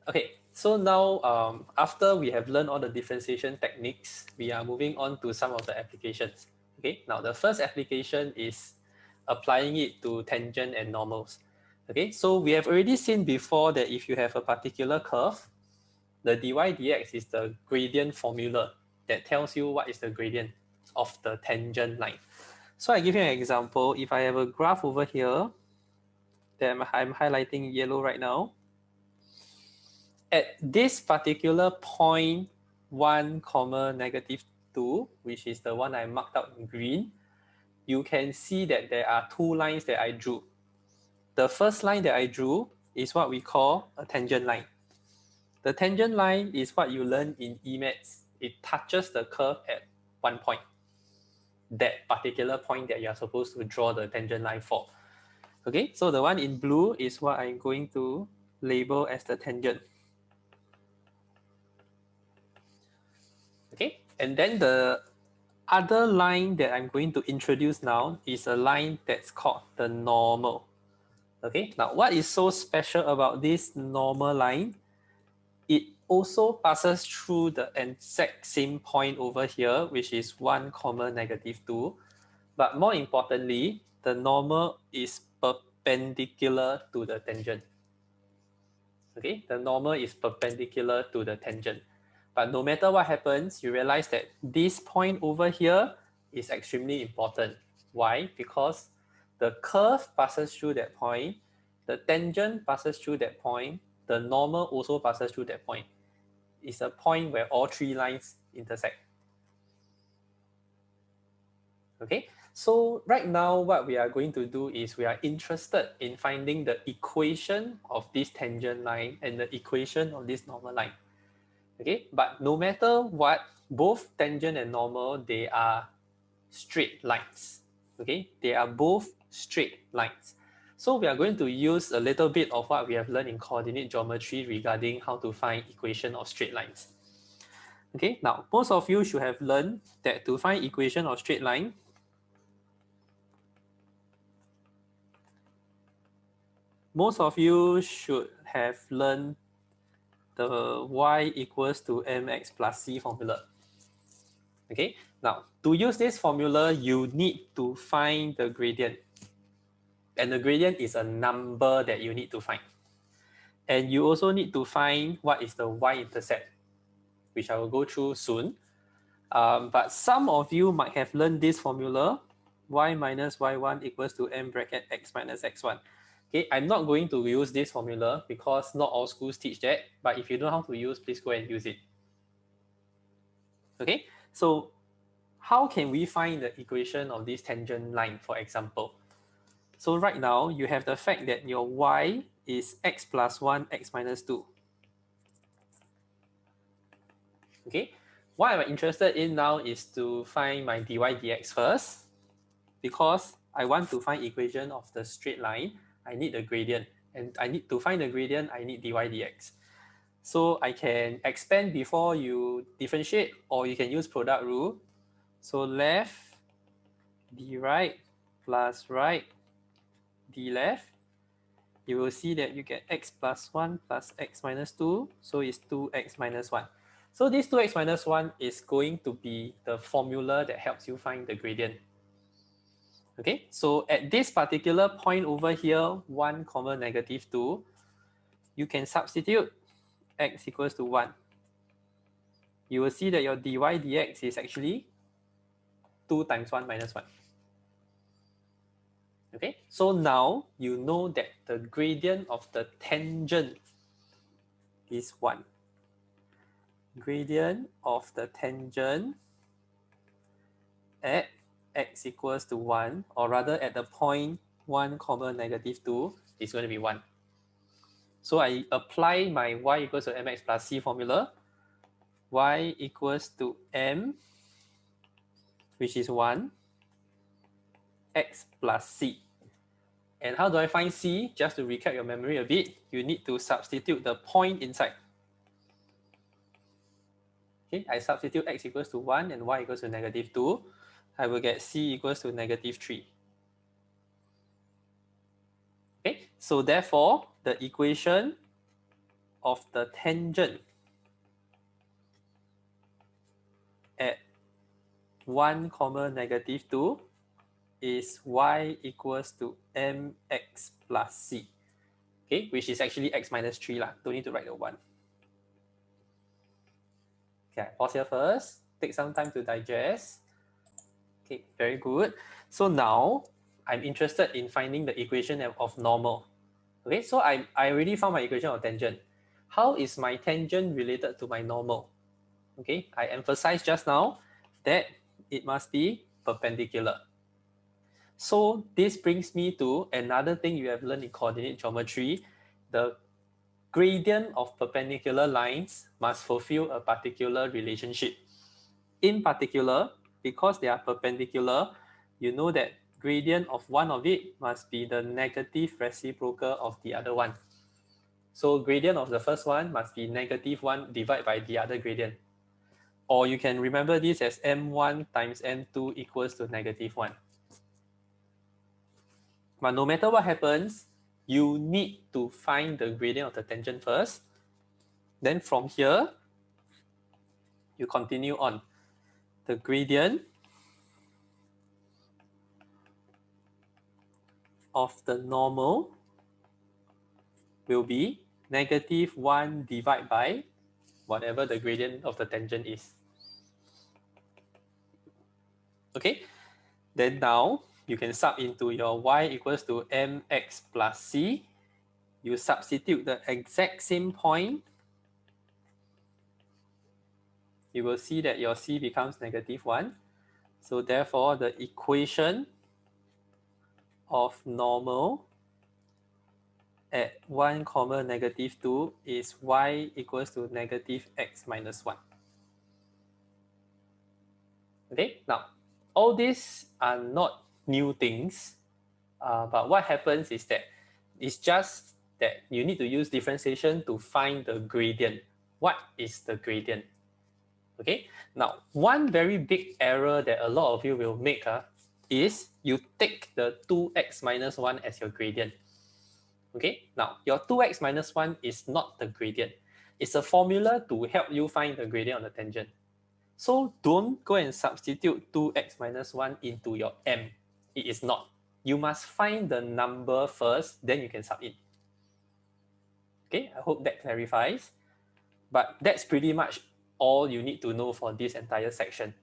Okay, so now after we have learned all the differentiation techniques, we are moving on to some of the applications. Okay, now the first application is applying it to tangent and normals. Okay, so we have already seen before that if you have a particular curve, the dy dx is the gradient formula that tells you what is the gradient of the tangent line. So I give you an example. If I have a graph over here that I'm highlighting yellow right now, at this particular point 1 comma negative 2, which is the one I marked out in green, you can see that there are two lines that I drew. The first line that I drew is what we call a tangent line. The tangent line is what you learn in E-maths. It touches the curve at one point, that particular point that you are supposed to draw the tangent line for. Okay, so the one in blue is what I'm going to label as the tangent. Okay, and then the other line that I'm going to introduce now is a line that's called the normal. Okay, now what is so special about this normal line? It also passes through the exact same point over here, which is 1 comma negative 2. But more importantly, the normal is perpendicular to the tangent. Okay, the normal is perpendicular to the tangent. But no matter what happens, you realize that this point over here is extremely important. Why? Because the curve passes through that point, the tangent passes through that point, the normal also passes through that point. It's a point where all three lines intersect. Okay, so right now what we are going to do is we are interested in finding the equation of this tangent line and the equation of this normal line. Okay, but no matter what, both tangent and normal, they are straight lines. Okay, they are both straight lines. So we are going to use a little bit of what we have learned in coordinate geometry regarding how to find equation of straight lines. Okay, now most of you should have learned that to find equation of straight line, most of you should have learned the y equals to mx plus c formula. Okay, now to use this formula, you need to find the gradient. And the gradient is a number that you need to find. And you also need to find what is the y-intercept, which I will go through soon. But some of you might have learned this formula, y minus y1 equals to m bracket x minus x1. Okay, I'm not going to use this formula because not all schools teach that, but if you know how to use, please go and use it. Okay, so how can we find the equation of this tangent line, for example? So right now, you have the fact that your y is x plus 1, x minus 2. Okay, what I'm interested in now is to find my dy dx first, because I want to find equation of the straight line. I need the gradient, and I need to find the gradient, I need dy dx. So I can expand before you differentiate, or you can use product rule. So left, d right, plus right, d left. You will see that you get x plus 1 plus x minus 2. So it's 2x minus 1. So this 2x minus 1 is going to be the formula that helps you find the gradient. Okay, so at this particular point over here, 1 comma negative 2, you can substitute x equals to 1. You will see that your dy dx is actually 2 times 1 minus 1. Okay, so now you know that the gradient of the tangent is 1. Gradient of the tangent at x equals to 1, or rather at the point 1 comma negative 2 is going to be 1. So I apply my y equals to mx plus c formula. Y equals to m, which is 1, x plus c. And how do I find c? Just to recap your memory a bit, you need to substitute the point inside. Okay, I substitute x equals to 1 and y equals to negative 2. I will get c equals to negative 3. Okay, so therefore, the equation of the tangent at 1, negative 2 is y equals to mx plus c. Okay, which is actually x minus 3 lah. Don't need to write the 1. Okay, pause here first. Take some time to digest. Okay, very good. So now I'm interested in finding the equation of normal. Okay, so I already found my equation of tangent. How is my tangent related to my normal? Okay, I emphasized just now that it must be perpendicular. So this brings me to another thing you have learned in coordinate geometry. The gradient of perpendicular lines must fulfill a particular relationship. In particular, because they are perpendicular, you know that gradient of one of it must be the negative reciprocal of the other one. So gradient of the first one must be negative 1 divided by the other gradient. Or you can remember this as m1 times m2 equals to negative 1. But no matter what happens, you need to find the gradient of the tangent first. Then from here, you continue on. The gradient of the normal will be negative 1 divided by whatever the gradient of the tangent is. Okay, then now you can sub into your y equals to mx plus c. You substitute the exact same point. You will see that your c becomes negative 1. So therefore, the equation of normal at 1, negative 2 is y equals to negative x minus 1. Okay, now all these are not new things, but what happens is that it's just that you need to use differentiation to find the gradient. What is the gradient? Okay, now one very big error that a lot of you will make is you take the 2x minus 1 as your gradient. Okay, now your 2x minus 1 is not the gradient. It's a formula to help you find the gradient of the tangent. So don't go and substitute 2x minus 1 into your m. It is not. You must find the number first, then you can sub in. Okay, I hope that clarifies. But that's pretty much all you need to know for this entire section.